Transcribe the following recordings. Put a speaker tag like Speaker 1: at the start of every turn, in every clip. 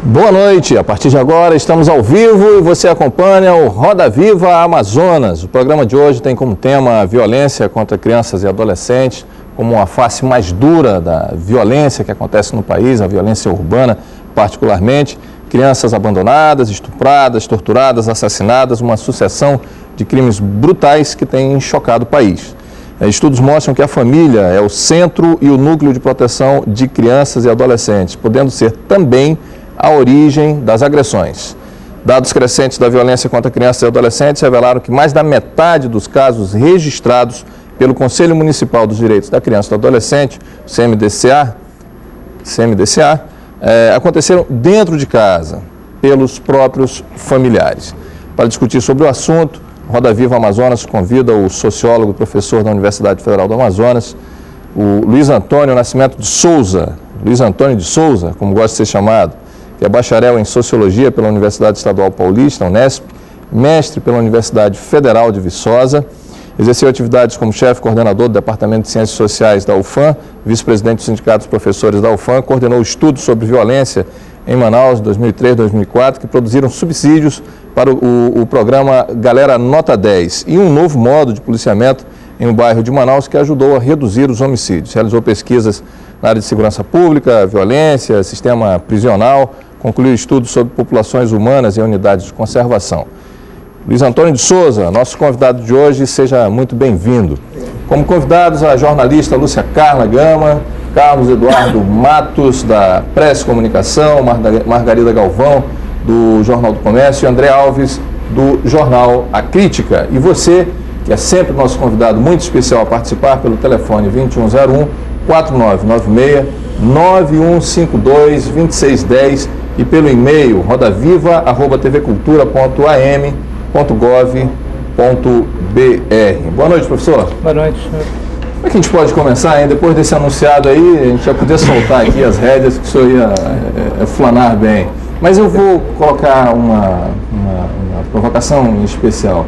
Speaker 1: Boa noite, a partir de agora estamos ao vivo e você acompanha o Roda Viva Amazonas. O programa de hoje tem como tema a violência contra crianças e adolescentes, como uma face mais dura da violência que acontece no país, a violência urbana particularmente, crianças abandonadas, estupradas, torturadas, assassinadas, uma sucessão de crimes brutais que tem chocado o país. Estudos mostram que a família é o centro e o núcleo de proteção de crianças e adolescentes, podendo ser também a origem das agressões. Dados crescentes da violência contra crianças e adolescentes revelaram que mais da metade dos casos registrados pelo Conselho Municipal dos Direitos da Criança e do Adolescente, CMDCA, aconteceram dentro de casa, pelos próprios familiares. Para discutir sobre o assunto, Roda Viva Amazonas convida o sociólogo, professor da Universidade Federal do Amazonas, o Luiz Antônio Nascimento de Souza, como gosta de ser chamado, que é bacharel em Sociologia pela Universidade Estadual Paulista, Unesp, mestre pela Universidade Federal de Viçosa, exerceu atividades como chefe coordenador do Departamento de Ciências Sociais da UFAM, vice-presidente do Sindicato dos Professores da UFAM, coordenou estudos sobre violência em Manaus, 2003 e 2004, que produziram subsídios para o programa Galera Nota 10 e um novo modo de policiamento em um bairro de Manaus que ajudou a reduzir os homicídios. Realizou pesquisas na área de segurança pública, violência, sistema prisional, concluiu estudos sobre populações humanas em unidades de conservação. Luiz Antônio de Souza, nosso convidado de hoje, seja muito bem-vindo. Como convidados, a jornalista Lúcia Carla Gama, Carlos Eduardo Matos, da Press Comunicação, Margarida Galvão, do Jornal do Comércio, e André Alves, do Jornal A Crítica. E você, que é sempre nosso convidado muito especial a participar, pelo telefone 2101-4996, 9152-2610 e pelo e-mail rodaviva@tvcultura.am.gov.br. Boa noite, professor.
Speaker 2: Boa noite, senhor.
Speaker 1: Como é que a gente pode começar, hein? Depois desse anunciado aí, a gente já podia soltar aqui as rédeas, que o senhor ia flanar bem. Mas eu vou colocar uma provocação em especial.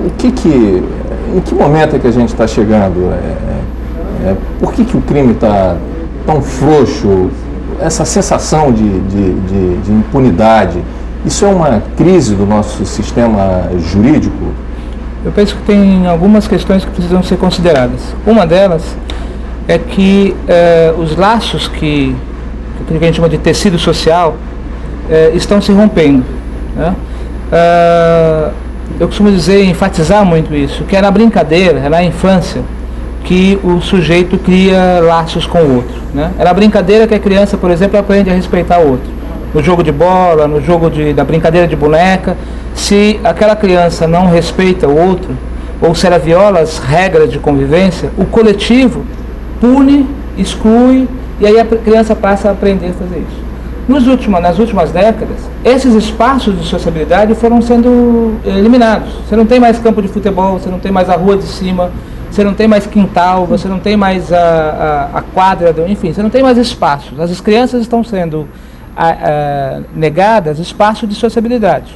Speaker 1: Em que momento é que a gente está chegando? Por que o crime está tão frouxo? Essa sensação de impunidade, isso é uma crise do nosso sistema jurídico?
Speaker 2: Eu penso que tem algumas questões que precisam ser consideradas. Uma delas é que os laços que a gente chama de tecido social estão se rompendo, né? Eu costumo dizer, enfatizar muito isso, que é na brincadeira, é na infância que o sujeito cria laços com o outro, né? É na brincadeira que a criança, por exemplo, aprende a respeitar o outro. No jogo de bola, no jogo da brincadeira de boneca, se aquela criança não respeita o outro, ou se ela viola as regras de convivência, o coletivo pune, exclui, e aí a criança passa a aprender a fazer isso. Nas últimas décadas, esses espaços de sociabilidade foram sendo eliminados. Você não tem mais campo de futebol, você não tem mais a rua de cima, você não tem mais quintal, você não tem mais a quadra, enfim, você não tem mais espaços. As crianças estão sendo negadas espaço de sociabilidade.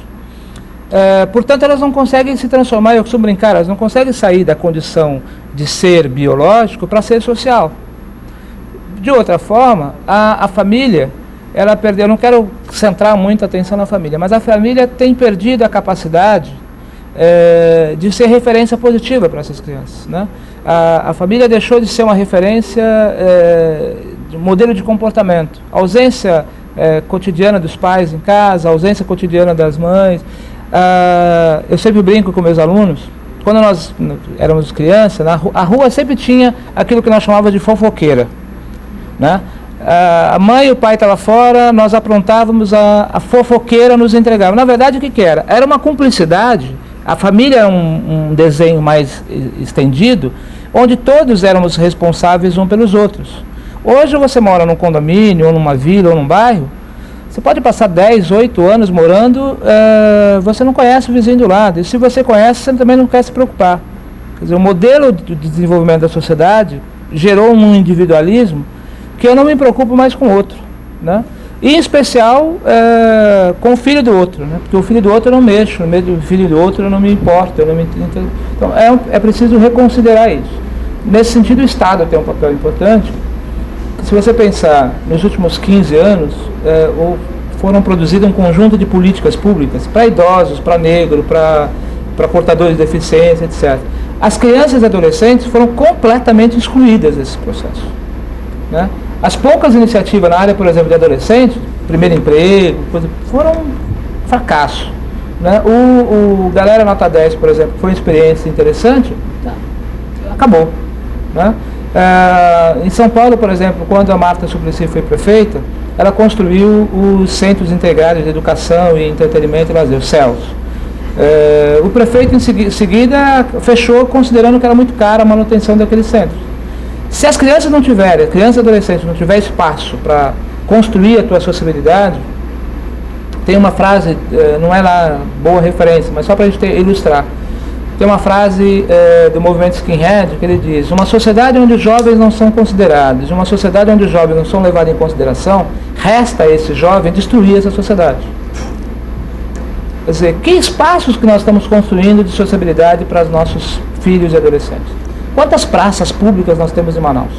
Speaker 2: Portanto, elas não conseguem se transformar, eu costumo brincar, elas não conseguem sair da condição de ser biológico para ser social. De outra forma, a família, ela perdeu, eu não quero centrar muito a atenção na família, mas a família tem perdido a capacidade de ser referência positiva para essas crianças, né? A família deixou de ser uma referência de modelo de comportamento. A ausência cotidiana dos pais em casa, a ausência cotidiana das mães. Eu sempre brinco com meus alunos, quando nós éramos crianças, a rua sempre tinha aquilo que nós chamávamos de fofoqueira, né? A mãe e o pai estavam fora, nós aprontávamos, a fofoqueira nos entregava. Na verdade, o que era? Era uma cumplicidade. A família era um desenho mais estendido, onde todos éramos responsáveis uns pelos outros. Hoje você mora num condomínio, ou numa vila, ou num bairro, você pode passar 10, 8 anos morando, você não conhece o vizinho do lado. E se você conhece, você também não quer se preocupar. Quer dizer, o modelo de desenvolvimento da sociedade gerou um individualismo que eu não me preocupo mais com o outro, né? E, em especial, com o filho do outro, né? Porque o filho do outro eu não mexo, no meio do filho do outro eu não me importo, eu não me... Então, é preciso reconsiderar isso. Nesse sentido, o Estado tem um papel importante. se você pensar, nos últimos 15 anos, foram produzidas um conjunto de políticas públicas para idosos, para negros, para portadores de deficiência, etc. As crianças e adolescentes foram completamente excluídas desse processo, né? As poucas iniciativas na área, por exemplo, de adolescentes, primeiro emprego, foram um fracasso, né? O Galera Nota 10, por exemplo, foi uma experiência interessante, acabou, né? Em São Paulo, por exemplo, quando a Marta Suplicy foi prefeita, ela construiu os Centros Integrados de Educação e Entretenimento e Lazer, os CELS. O prefeito, em seguida, fechou, considerando que era muito cara a manutenção daqueles centros. Se as crianças não tiverem, crianças e adolescentes não tiverem espaço para construir a tua sociabilidade, tem uma frase, não é lá boa referência, mas só para a gente ilustrar. Tem uma frase do movimento Skinhead que ele diz: uma sociedade onde os jovens não são considerados, uma sociedade onde os jovens não são levados em consideração, resta a esse jovem destruir essa sociedade. Quer dizer, que espaços que nós estamos construindo de sociabilidade para os nossos filhos e adolescentes? Quantas praças públicas nós temos em Manaus?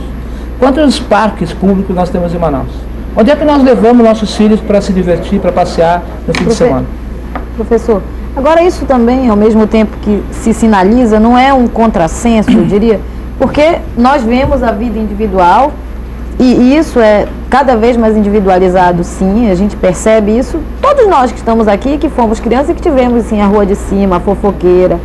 Speaker 2: Quantos parques públicos nós temos em Manaus? Onde é que nós levamos nossos filhos para se divertir, para passear no fim de semana?
Speaker 3: Professor, agora isso também, ao mesmo tempo que se sinaliza, não é um contrassenso, eu diria, porque nós vemos a vida individual e isso é cada vez mais individualizado, sim, a gente percebe isso. Todos nós que estamos aqui, que fomos crianças e que tivemos assim, a rua de cima, a fofoqueira,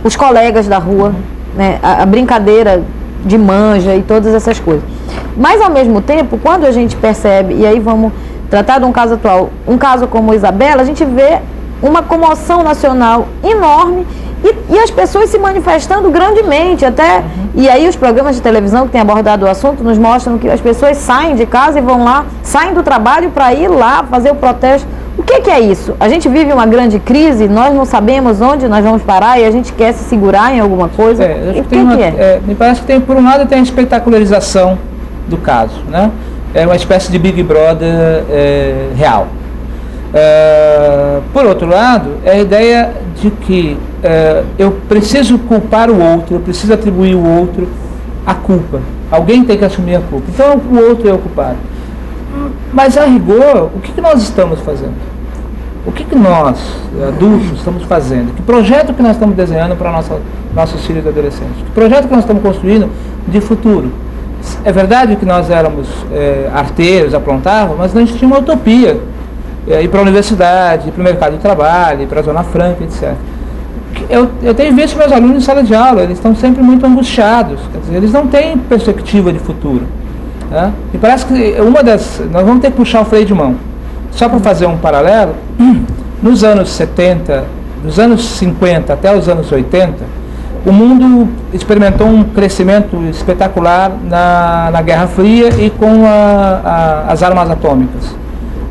Speaker 3: os colegas da rua, né, a brincadeira de manja e todas essas coisas. Mas, ao mesmo tempo, quando a gente percebe, e aí vamos tratar de um caso atual, um caso como Isabela, a gente vê uma comoção nacional enorme e as pessoas se manifestando grandemente, até, e aí os programas de televisão que têm abordado o assunto nos mostram que as pessoas saem de casa e vão lá, saem do trabalho para ir lá fazer o protesto. O que é isso? A gente vive uma grande crise, nós não sabemos onde nós vamos parar e a gente quer se segurar em alguma coisa. O que é?
Speaker 2: Me parece que tem, por um lado, tem a espetacularização do caso, né? É uma espécie de Big Brother real. Por outro lado, é a ideia de que eu preciso culpar o outro, eu preciso atribuir o outro a culpa. Alguém tem que assumir a culpa. Então o outro é o culpado. Mas a rigor, o que nós estamos fazendo? O que nós, adultos, estamos fazendo? Que projeto que nós estamos desenhando para nossos filhos e adolescentes? Que projeto que nós estamos construindo de futuro? É verdade que nós éramos arteiros, aprontávamos, mas a gente tinha uma utopia. Ir para a universidade, ir para o mercado de trabalho, ir para a Zona Franca, etc. Eu tenho visto meus alunos em sala de aula, eles estão sempre muito angustiados, quer dizer, eles não têm perspectiva de futuro. Né? E parece que nós vamos ter que puxar o freio de mão. Só para fazer um paralelo, nos anos 70, dos anos 50 até os anos 80, o mundo experimentou um crescimento espetacular na Guerra Fria e com as armas atômicas.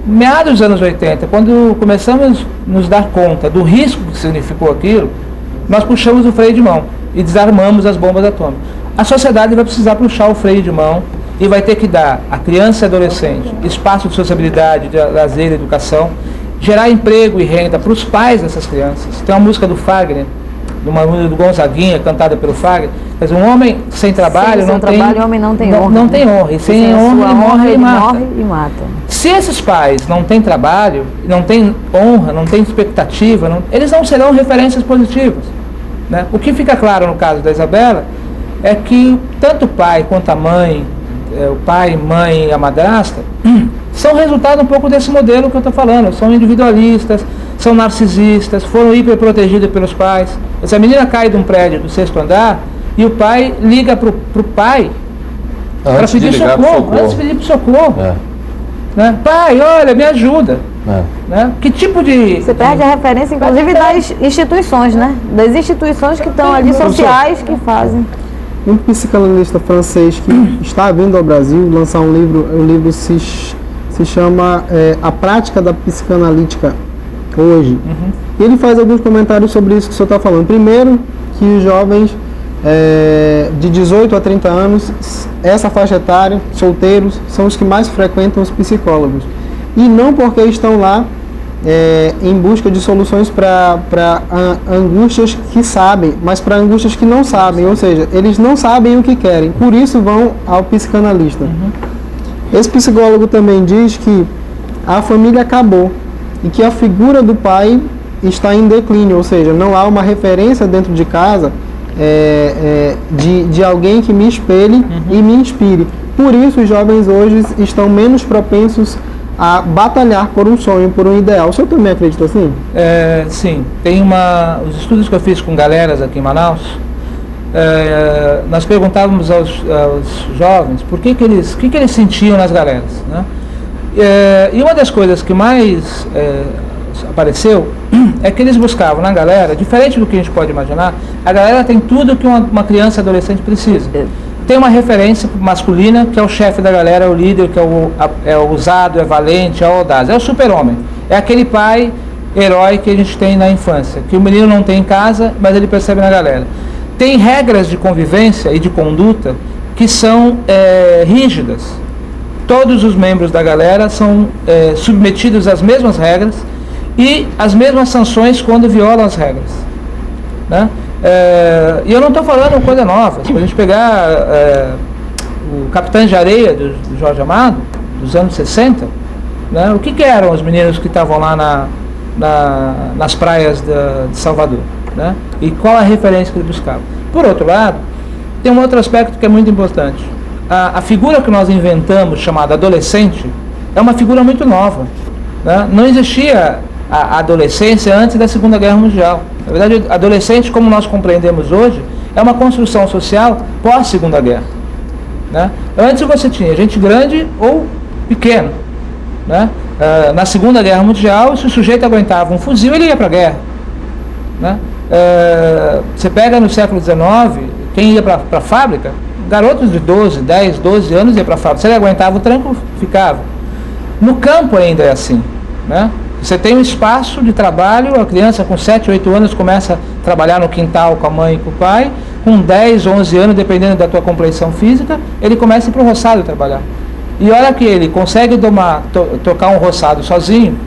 Speaker 2: Meados dos anos 80, quando começamos a nos dar conta do risco que significou aquilo, nós puxamos o freio de mão e desarmamos as bombas atômicas. A sociedade vai precisar puxar o freio de mão e vai ter que dar à criança e adolescente espaço de sociabilidade, de lazer e educação, gerar emprego e renda para os pais dessas crianças. Tem uma música do Fagner, uma música do Gonzaguinha, cantada pelo Fagner, mas um homem sem trabalho
Speaker 3: sem trabalho, homem não tem honra.
Speaker 2: Não tem honra. E sem honra, ele morre
Speaker 3: e mata.
Speaker 2: Se esses pais não têm trabalho, não têm honra, não têm expectativa, eles não serão referências positivas. Né? O que fica claro no caso da Isabela é que tanto o pai quanto a mãe, o pai, mãe e a madrasta, são resultado um pouco desse modelo que eu estou falando. São individualistas, são narcisistas, foram hiperprotegidos pelos pais. Essa menina cai de um prédio do 6º andar e o pai liga para o pai para pedir socorro, antes de pedir socorro. Né? Pai, olha, me ajuda. Né? Que tipo de...
Speaker 3: Você perde a referência, inclusive, das instituições, né? Das instituições que estão ali, sociais, que fazem.
Speaker 4: Um psicanalista francês que está vindo ao Brasil lançar um livro se chama A Prática da Psicanalítica Hoje. E ele faz alguns comentários sobre isso que o senhor está falando. Primeiro, que os jovens de 18 a 30 anos, essa faixa etária, solteiros, são os que mais frequentam os psicólogos. E não porque estão lá em busca de soluções para angústias que sabem, mas para angústias que não sabem, ou seja, eles não sabem o que querem, por isso vão ao psicanalista. Esse psicólogo também diz que a família acabou e que a figura do pai está em declínio, ou seja, não há uma referência dentro de casa de alguém que me espelhe e me inspire. Por isso, os jovens hoje estão menos propensos a batalhar por um sonho, por um ideal. O senhor também acredita assim?
Speaker 2: Sim. Os estudos que eu fiz com galeras aqui em Manaus, nós perguntávamos aos jovens por que eles sentiam nas galeras, né? E uma das coisas que mais apareceu é que eles buscavam na galera, diferente do que a gente pode imaginar, a galera tem tudo que uma criança e adolescente precisa. Tem uma referência masculina, que é o chefe da galera, é o líder, que é o ousado, é valente, é o audaz, é o super-homem. É aquele pai herói que a gente tem na infância, que o menino não tem em casa, mas ele percebe na galera. Tem regras de convivência e de conduta que são rígidas. Todos os membros da galera são submetidos às mesmas regras e às mesmas sanções quando violam as regras, né? E eu não estou falando coisa nova. Se a gente pegar o Capitães de Areia do Jorge Amado, dos anos 60, né, o que eram os meninos que estavam lá nas praias de Salvador, né? E qual a referência que ele buscava? Por outro lado, tem um outro aspecto que é muito importante. A figura que nós inventamos, chamada adolescente, é uma figura muito nova, né? Não existia a adolescência antes da Segunda Guerra Mundial. Na verdade, adolescente, como nós compreendemos hoje, é uma construção social pós-Segunda Guerra, né? Antes você tinha gente grande ou pequeno, né? Na Segunda Guerra Mundial, se o sujeito aguentava um fuzil, ele ia para a guerra, né? Você pega no século XIX, quem ia para a fábrica, garotos de 10, 12 anos iam para a fábrica. Se ele aguentava o tranco, ficava. No campo ainda é assim, né? Você tem um espaço de trabalho, a criança com 7, 8 anos começa a trabalhar no quintal com a mãe e com o pai, com 10, 11 anos, dependendo da tua compreensão física, ele começa a ir para o roçado trabalhar. E olha que ele consegue tocar um roçado sozinho,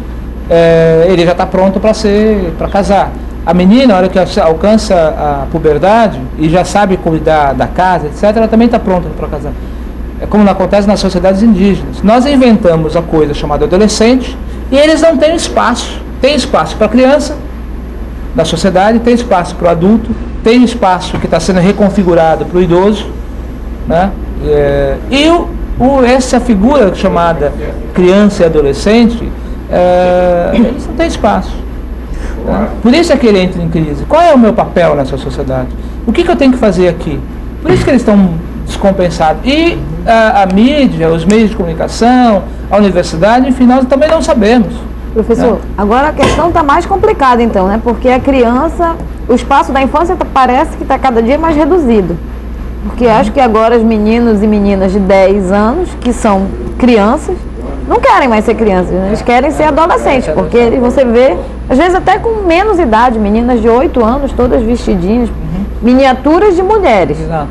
Speaker 2: ele já está pronto para casar. A menina, na hora que alcança a puberdade e já sabe cuidar da casa, etc., ela também está pronta para casar. É como acontece nas sociedades indígenas. Nós inventamos a coisa chamada adolescente e eles não têm espaço. Tem espaço para a criança da sociedade, tem espaço para o adulto, tem espaço que está sendo reconfigurado para o idoso, né? Essa figura chamada criança e adolescente, eles não têm espaço. Por isso é que ele entra em crise. Qual é o meu papel nessa sociedade? O que eu tenho que fazer aqui? Por isso que eles estão descompensados. E a mídia, os meios de comunicação, a universidade, enfim, nós também não sabemos.
Speaker 3: Professor, agora a questão está mais complicada então, né? Porque a criança, o espaço da infância parece que está cada dia mais reduzido. Porque acho que agora os meninos e meninas de 10 anos, que são crianças, não querem mais ser crianças, né? Eles querem ser adolescentes, porque você vê, às vezes até com menos idade, meninas de 8 anos, todas vestidinhas, miniaturas de mulheres.
Speaker 2: Exato.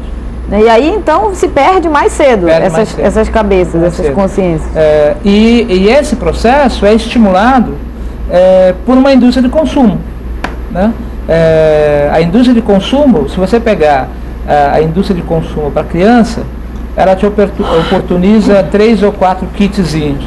Speaker 3: E aí então se perde mais cedo essas cabeças, essas consciências.
Speaker 2: E esse processo é estimulado por uma indústria de consumo, né? A indústria de consumo, se você pegar a indústria de consumo para criança, ela te oportuniza 3 ou 4 kitzinhos.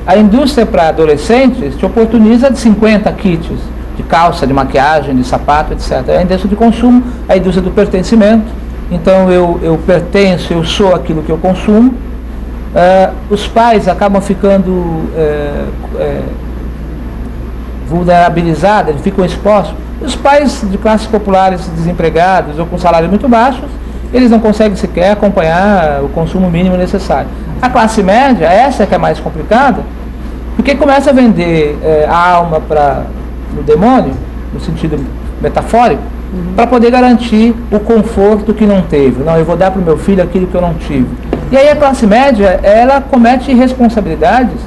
Speaker 2: A indústria para adolescentes te oportuniza de 50 kits de calça, de maquiagem, de sapato, etc. A indústria de consumo, a indústria do pertencimento. Então eu pertenço, eu sou aquilo que eu consumo. Os pais acabam ficando vulnerabilizados, eles ficam expostos. Os pais de classes populares desempregados ou com salários muito baixos, eles não conseguem sequer acompanhar o consumo mínimo necessário. A classe média, essa é que é mais complicada, porque começa a vender a alma no demônio, no sentido metafórico, para poder garantir o conforto que não teve. Não, eu vou dar para o meu filho aquilo que eu não tive. E aí a classe média, ela comete irresponsabilidades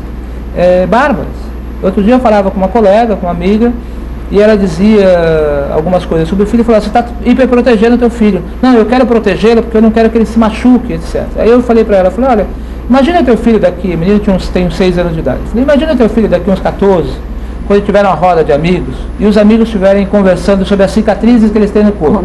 Speaker 2: bárbaras. Outro dia eu falava com uma colega, com uma amiga, e ela dizia algumas coisas sobre o filho e falava, você está hiperprotegendo o teu filho. Não, eu quero protegê-lo porque eu não quero que ele se machuque, etc. Aí eu falei para ela, olha, imagina teu filho daqui, menino tem uns 6 anos de idade. Eu falei, imagina teu filho daqui uns 14, quando tiver uma roda de amigos, e os amigos estiverem conversando sobre as cicatrizes que eles têm no corpo.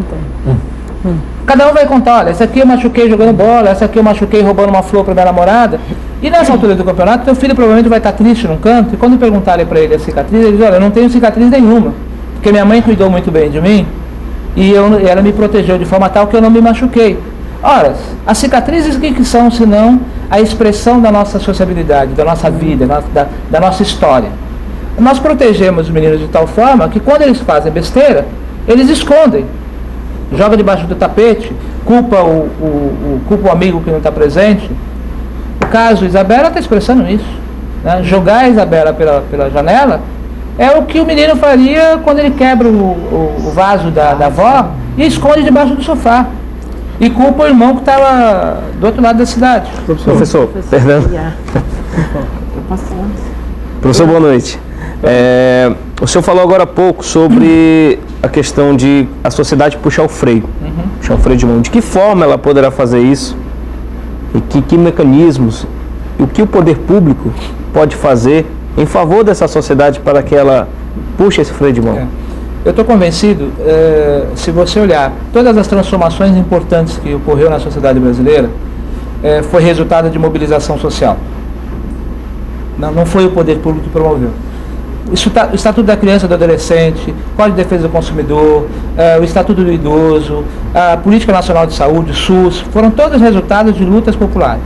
Speaker 2: Cada um vai contar, olha, essa aqui eu machuquei jogando bola, essa aqui eu machuquei roubando uma flor para minha namorada. E nessa altura do campeonato, teu filho provavelmente vai estar triste num canto, e quando perguntarem para ele a cicatriz, ele diz, olha, eu não tenho cicatriz nenhuma, porque minha mãe cuidou muito bem de mim, e ela me protegeu de forma tal que eu não me machuquei. Ora, as cicatrizes o que são, senão a expressão da nossa sociabilidade, da nossa vida, da nossa história. Nós protegemos os meninos de tal forma que quando eles fazem besteira, eles escondem. Joga debaixo do tapete, culpa o amigo que não está presente. O caso Isabela está expressando isso. Né? Jogar a Isabela pela janela é o que o menino faria quando ele quebra o vaso da avó e esconde debaixo do sofá. E culpa o irmão que estava do outro lado da cidade.
Speaker 5: Professor, perdão. Professor, boa noite. O senhor falou agora há pouco sobre a questão de a sociedade puxar o freio, puxar o freio de mão. De que forma ela poderá fazer isso? E que mecanismos? E o que o poder público pode fazer em favor dessa sociedade para que ela puxe esse freio de mão?
Speaker 2: Eu estou convencido, se você olhar todas as transformações importantes que ocorreu na sociedade brasileira, foi resultado de mobilização social. Não foi o poder público que promoveu. O Estatuto da Criança e do Adolescente, Código de Defesa do Consumidor, o Estatuto do Idoso, a Política Nacional de Saúde, o SUS, foram todos resultados de lutas populares.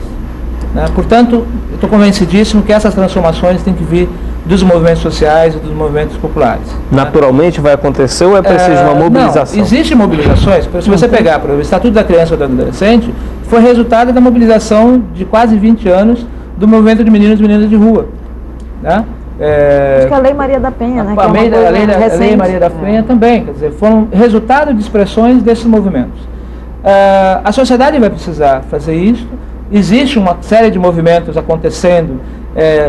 Speaker 2: Né? Portanto, eu estou convencidíssimo que essas transformações têm que vir dos movimentos sociais e dos movimentos populares.
Speaker 5: Naturalmente vai acontecer ou é preciso uma mobilização?
Speaker 2: Não, existem mobilizações. Se você pegar o Estatuto da Criança e do Adolescente, foi resultado da mobilização de quase 20 anos do movimento de meninos e meninas de rua. Né?
Speaker 3: Acho que a Lei Maria da Penha, né?
Speaker 2: A Lei Maria da Penha também, quer dizer, foram resultado de expressões desses movimentos. A sociedade vai precisar fazer isso. Existe uma série de movimentos acontecendo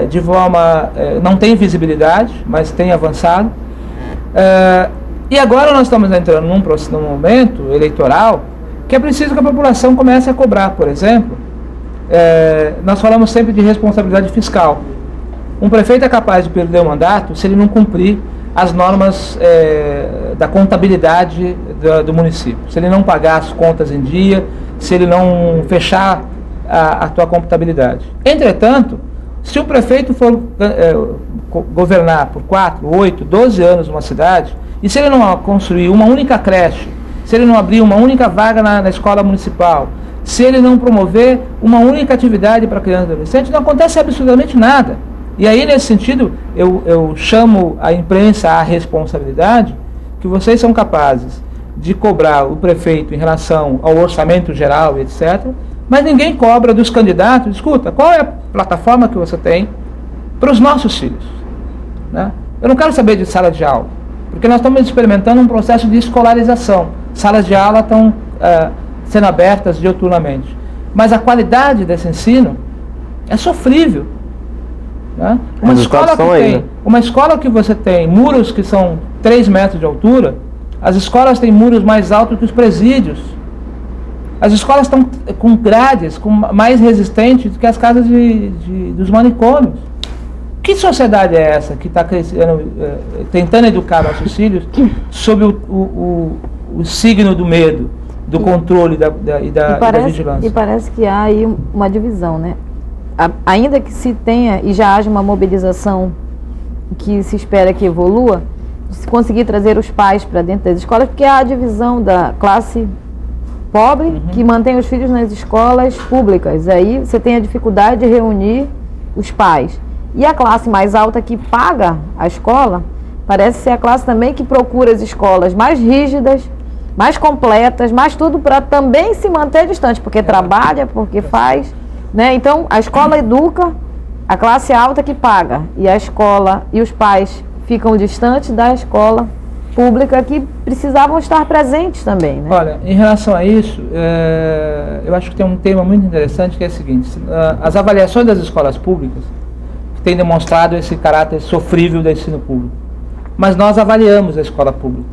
Speaker 2: de forma... não tem visibilidade, mas tem avançado. E agora nós estamos entrando num momento eleitoral que é preciso que a população comece a cobrar, por exemplo. Nós falamos sempre de responsabilidade fiscal. Um prefeito é capaz de perder o mandato se ele não cumprir as normas da contabilidade do município. Se ele não pagar as contas em dia, se ele não fechar a tua contabilidade. Entretanto, se o prefeito for governar por 4, 8, 12 anos uma cidade, e se ele não construir uma única creche, se ele não abrir uma única vaga na escola municipal, se ele não promover uma única atividade para crianças e adolescentes, não acontece absolutamente nada. E aí, nesse sentido, eu chamo a imprensa à responsabilidade, que vocês são capazes de cobrar o prefeito em relação ao orçamento geral, etc., mas ninguém cobra dos candidatos. Escuta, qual é a plataforma que você tem para os nossos filhos? Né? Eu não quero saber de sala de aula, porque nós estamos experimentando um processo de escolarização. Salas de aula estão sendo abertas diuturnamente. Mas a qualidade desse ensino é sofrível. Né? Uma escola que você tem muros que são 3 metros de altura, as escolas têm muros mais altos que os presídios. As escolas estão com grades mais resistentes do que as casas dos manicômios. Que sociedade é essa que está tentando educar nossos filhos sob o signo do medo, do controle e da vigilância?
Speaker 3: E parece que há aí uma divisão, né? Ainda que se tenha e já haja uma mobilização que se espera que evolua, de se conseguir trazer os pais para dentro das escolas, porque há a divisão da classe pobre, que mantém os filhos nas escolas públicas. Aí você tem a dificuldade de reunir os pais. E a classe mais alta que paga a escola, parece ser a classe também que procura as escolas mais rígidas, mais completas, mais tudo para também se manter distante, porque trabalha, porque faz... Né? Então, a escola educa a classe alta que paga, e a escola e os pais ficam distantes da escola pública que precisavam estar presentes também. Né?
Speaker 2: Olha, em relação a isso, eu acho que tem um tema muito interessante que é o seguinte: as avaliações das escolas públicas têm demonstrado esse caráter sofrível do ensino público, mas nós avaliamos a escola pública.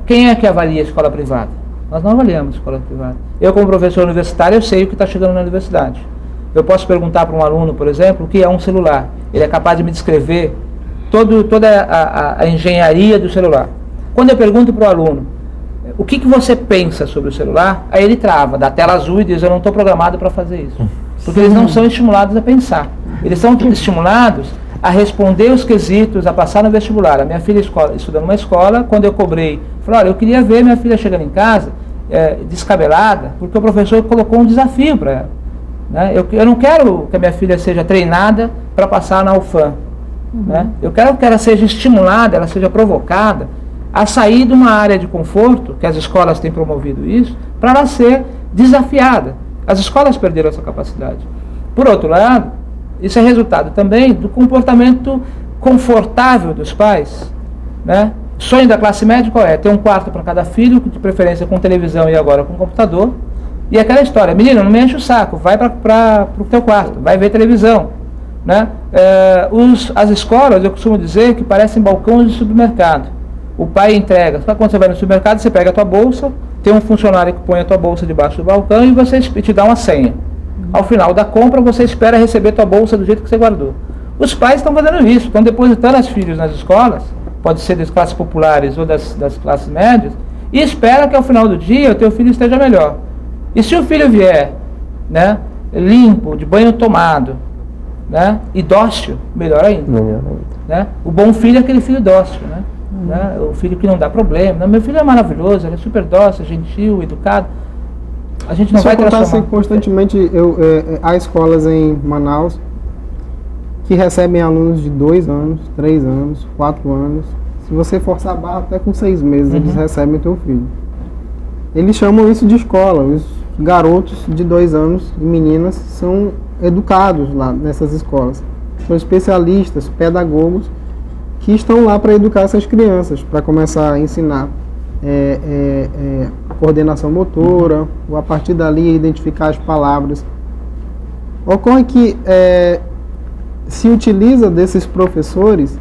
Speaker 2: Quem é que avalia a escola privada? Nós não avaliamos a escola privada. Eu, como professor universitário, eu sei o que está chegando na universidade. Eu posso perguntar para um aluno, por exemplo, o que é um celular. Ele é capaz de me descrever toda a engenharia do celular. Quando eu pergunto para o aluno o que você pensa sobre o celular, aí ele trava, dá tela azul e diz, eu não estou programado para fazer isso. Porque eles não são estimulados a pensar. Eles são estimulados a responder os quesitos, a passar no vestibular. A minha filha estuda numa escola, quando eu cobrei, falei, olha, eu queria ver minha filha chegando em casa, descabelada, porque o professor colocou um desafio para ela. Né? Eu não quero que a minha filha seja treinada para passar na UFAM. Né? Eu quero que ela seja estimulada, ela seja provocada a sair de uma área de conforto, que as escolas têm promovido isso, para ela ser desafiada. As escolas perderam essa capacidade. Por outro lado, isso é resultado também do comportamento confortável dos pais. Né? O sonho da classe média qual é? Ter um quarto para cada filho, de preferência com televisão e agora com computador. E aquela história, menino, não me enche o saco, vai para o teu quarto, vai ver televisão. Né? As escolas, eu costumo dizer que parecem balcões de supermercado. O pai entrega, quando você vai no supermercado, você pega a tua bolsa, tem um funcionário que põe a tua bolsa debaixo do balcão e você te dá uma senha. Ao final da compra, você espera receber a tua bolsa do jeito que você guardou. Os pais estão fazendo isso, estão depositando os filhos nas escolas, pode ser das classes populares ou das classes médias, e espera que ao final do dia o teu filho esteja melhor. E se o filho vier, né, limpo, de banho tomado, né, e dócil, melhor ainda. Né? O bom filho é aquele filho dócil, né? Né? O filho que não dá problema. Meu filho é maravilhoso, ele é super dócil, gentil, educado. A gente não vai transformar. Isso acontece
Speaker 4: constantemente. Há escolas em Manaus que recebem alunos de 2 anos, 3 anos, 4 anos. Se você forçar a barra, até com 6 meses eles recebem o teu filho. Eles chamam isso de escola. Os garotos de 2 anos e meninas são educados lá nessas escolas. São especialistas, pedagogos, que estão lá para educar essas crianças, para começar a ensinar coordenação motora, ou a partir dali identificar as palavras. Ocorre que se utiliza desses professores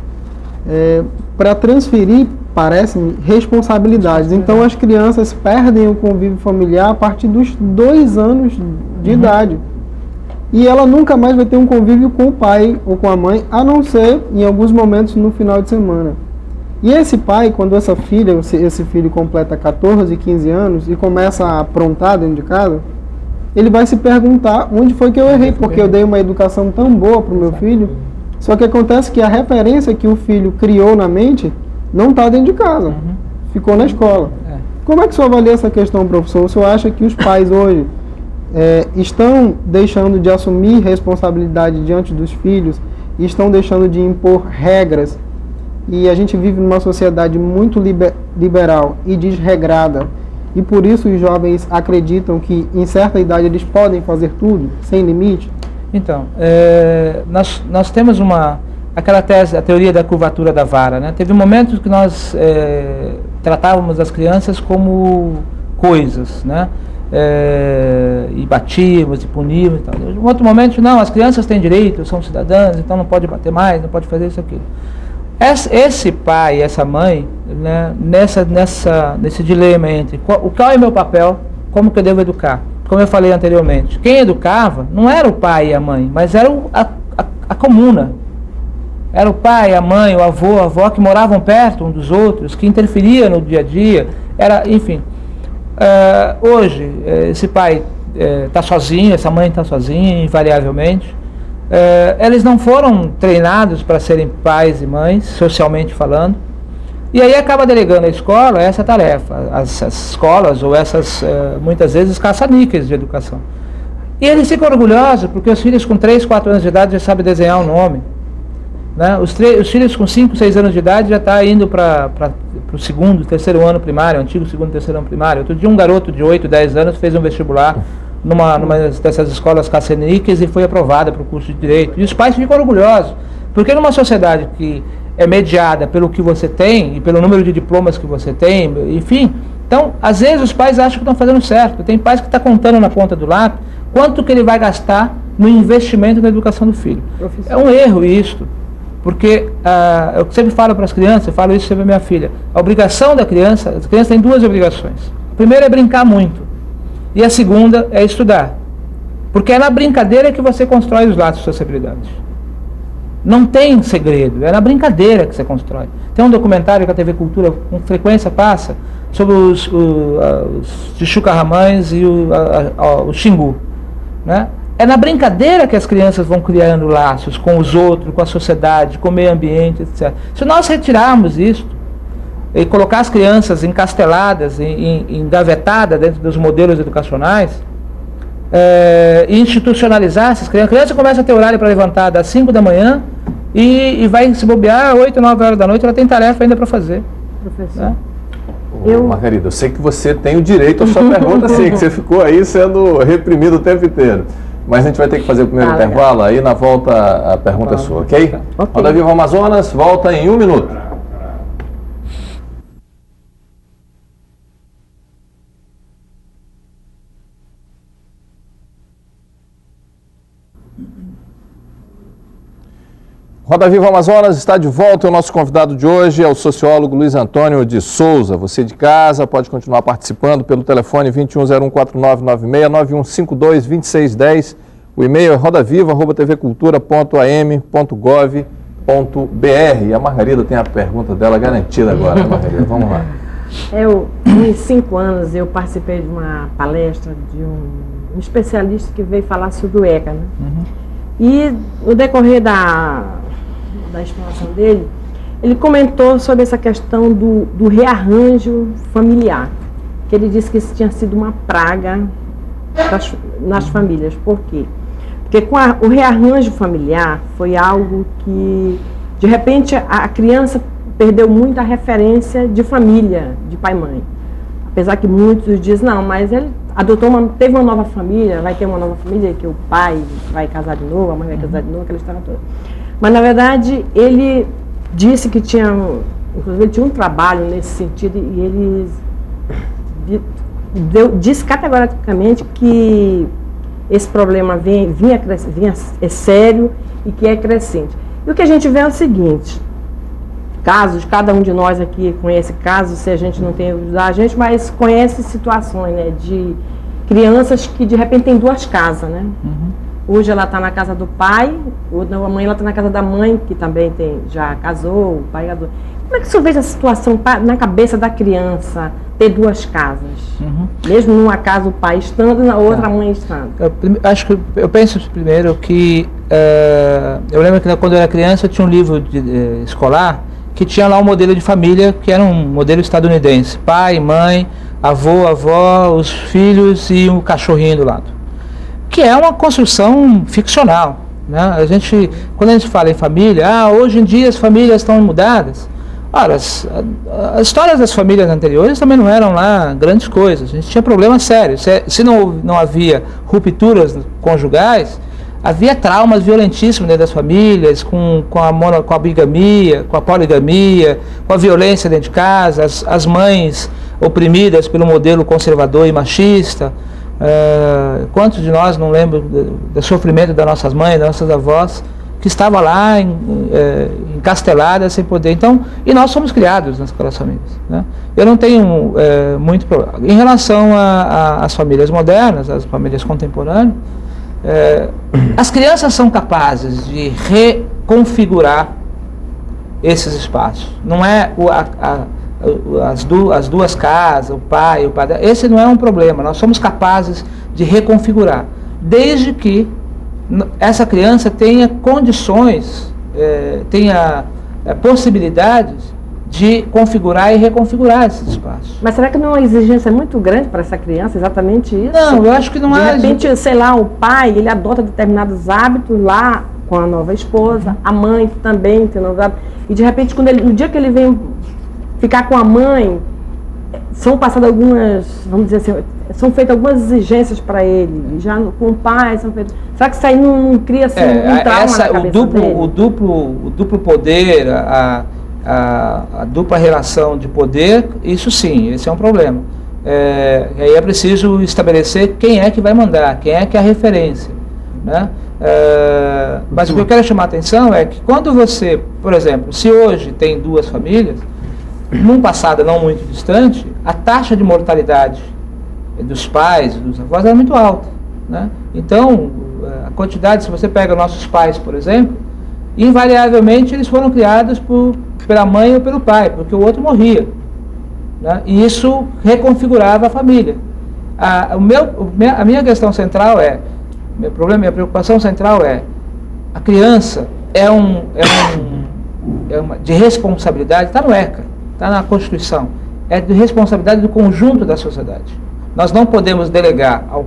Speaker 4: para transferir, parecem, responsabilidades. Então as crianças perdem o convívio familiar a partir dos 2 anos de idade. E ela nunca mais vai ter um convívio com o pai ou com a mãe, a não ser em alguns momentos no final de semana. E esse pai, quando esse filho completa 14, 15 anos e começa a aprontar dentro de casa, ele vai se perguntar onde foi que eu errei, porque eu dei uma educação tão boa para o meu filho, só que acontece que a referência que o filho criou na mente não está dentro de casa, ficou na escola. Como é que o senhor avalia essa questão, professor? O senhor acha que os pais hoje estão deixando de assumir responsabilidade diante dos filhos e estão deixando de impor regras, e a gente vive numa sociedade muito liberal e desregrada, e por isso os jovens acreditam que em certa idade eles podem fazer tudo, sem limite?
Speaker 2: Então, nós temos aquela tese, a teoria da curvatura da vara, né? Teve momentos que nós tratávamos as crianças como coisas, né? E batíamos e puníamos e tal. Em outro momento, não, as crianças têm direito, são cidadãs, então não pode bater mais, não pode fazer isso, aquilo. Esse pai e essa mãe, né, nesse dilema entre qual é o meu papel, como que eu devo educar? Como eu falei anteriormente, quem educava não era o pai e a mãe, mas era a comuna. Era o pai, a mãe, o avô, a avó que moravam perto um dos outros, que interferiam no dia a dia, enfim. Hoje, esse pai está sozinho, essa mãe está sozinha, invariavelmente. Eles não foram treinados para serem pais e mães, socialmente falando, e aí acaba delegando à escola essa tarefa, as escolas ou essas, muitas vezes, caça-níqueis de educação. E eles ficam orgulhosos porque os filhos com 3, 4 anos de idade já sabem desenhar o nome. Né? Os filhos com 5, 6 anos de idade já estão indo para o 2º, 3º ano primário, antigo 2º, 3º ano primário. Outro dia um garoto de 8, 10 anos fez um vestibular numa dessas escolas caça-níqueis e foi aprovada para o curso de Direito. E os pais ficam orgulhosos, porque numa sociedade que é mediada pelo que você tem e pelo número de diplomas que você tem, enfim, então, às vezes os pais acham que estão fazendo certo. Tem pais que estão contando na ponta do lápis quanto que ele vai gastar no investimento na educação do filho. É um erro isso, porque eu sempre falo para as crianças, eu falo isso sempre para minha filha, a obrigação da criança, as crianças têm 2 obrigações. A primeira é brincar muito, e a segunda é estudar. Porque é na brincadeira que você constrói os laços de sociabilidade. Não tem segredo, é na brincadeira que você constrói. Tem um documentário que a TV Cultura com frequência passa, sobre os Chucarramães e o Xingu, né? É na brincadeira que as crianças vão criando laços com os outros, com a sociedade, com o meio ambiente, etc. Se nós retirarmos isso e colocar as crianças encasteladas, engavetadas dentro dos modelos educacionais, e institucionalizar essas crianças, a criança começa a ter horário para levantar das 5 da manhã e vai se bobear 8, 9 horas da noite, ela tem tarefa ainda para fazer.
Speaker 3: Professor.
Speaker 2: Né?
Speaker 1: Margarida, eu sei que você tem o direito à sua pergunta, sim, que você ficou aí sendo reprimido o tempo inteiro. Mas a gente vai ter que fazer o primeiro intervalo, aí na volta a pergunta é sua, ok? Roda Viva Amazonas, volta em 1 minuto. Roda Viva Amazonas está de volta. O nosso convidado de hoje é o sociólogo Luiz Antônio de Souza. Você de casa pode continuar participando pelo telefone 21014996-9152-2610. O e-mail é rodaviva@tvcultura.am.gov.br. E a Margarida tem a pergunta dela garantida agora, Margarida. Vamos lá.
Speaker 6: Em 5 anos, eu participei de uma palestra de um especialista que veio falar sobre o ECA, né? E no decorrer da explanação dele, ele comentou sobre essa questão do rearranjo familiar, que ele disse que isso tinha sido uma praga nas famílias. Por quê? Porque com o rearranjo familiar foi algo que, de repente, a criança perdeu muito a referência de família, de pai e mãe. Apesar que muitos dizem, não, mas ele teve uma nova família, vai ter uma nova família, que o pai vai casar de novo, a mãe vai casar de novo, aquela história toda. Mas, na verdade, ele disse que inclusive, ele tinha um trabalho nesse sentido, e ele disse categoricamente que esse problema é sério e que é crescente. E o que a gente vê é o seguinte: casos, cada um de nós aqui conhece casos, se a gente não tem ajudar a gente, mas conhece situações, né, de crianças que de repente tem 2 casas, né? Hoje ela está na casa do pai, amanhã ela está na casa da mãe, que também já casou, o pai casou. Como é que o senhor vê essa situação na cabeça da criança, ter 2 casas? Mesmo numa casa o pai estando, na outra a mãe estando.
Speaker 2: Eu penso primeiro que, eu lembro que quando eu era criança eu tinha um livro escolar que tinha lá um modelo de família que era um modelo estadunidense. Pai, mãe, avô, avó, os filhos e um cachorrinho do lado. Que é uma construção ficcional, né? Quando a gente fala em família, hoje em dia as famílias estão mudadas. Ora, as histórias das famílias anteriores também não eram lá grandes coisas. A gente tinha problemas sérios. Se não havia rupturas conjugais, havia traumas violentíssimos dentro das famílias, com a bigamia, com a poligamia, com a violência dentro de casa, as mães oprimidas pelo modelo conservador e machista. Quantos de nós não lembram do sofrimento das nossas mães, das nossas avós, que estavam lá encasteladas sem poder. Então, e nós somos criados naquelas famílias, né? Eu não tenho muito problema. Em relação às famílias modernas, às famílias contemporâneas, as crianças são capazes de reconfigurar esses espaços. Não é as 2 casas, o pai, esse não é um problema. Nós somos capazes de reconfigurar, desde que essa criança tenha condições, tenha possibilidades de configurar e reconfigurar esses espaços.
Speaker 6: Mas será que não é uma exigência muito grande para essa criança, exatamente isso?
Speaker 2: Não, eu acho que não é.
Speaker 6: De repente, sei lá, o pai, ele adota determinados hábitos lá com a nova esposa, a mãe também tem novos hábitos, e de repente, no dia que ele vem ficar com a mãe, são passadas algumas, vamos dizer assim, são feitas algumas exigências para ele, já com o pai são feitas. Será que isso aí não cria assim, um trauma na cabeça dele?
Speaker 2: O duplo poder, a dupla relação de poder, isso sim, esse é um problema. E aí é preciso estabelecer quem é que vai mandar, quem é que é a referência, né? Mas o que eu quero chamar a atenção é que quando você, por exemplo, se hoje tem 2 famílias, num passado não muito distante, a taxa de mortalidade dos pais, dos avós era muito alta, né? Então, a quantidade, se você pega nossos pais, por exemplo, invariavelmente eles foram criados pela mãe ou pelo pai, porque o outro morria, né? E isso reconfigurava a família. A minha questão central meu problema, minha preocupação central a criança de responsabilidade, está no ECA, está na Constituição, é de responsabilidade do conjunto da sociedade. Nós não podemos delegar ao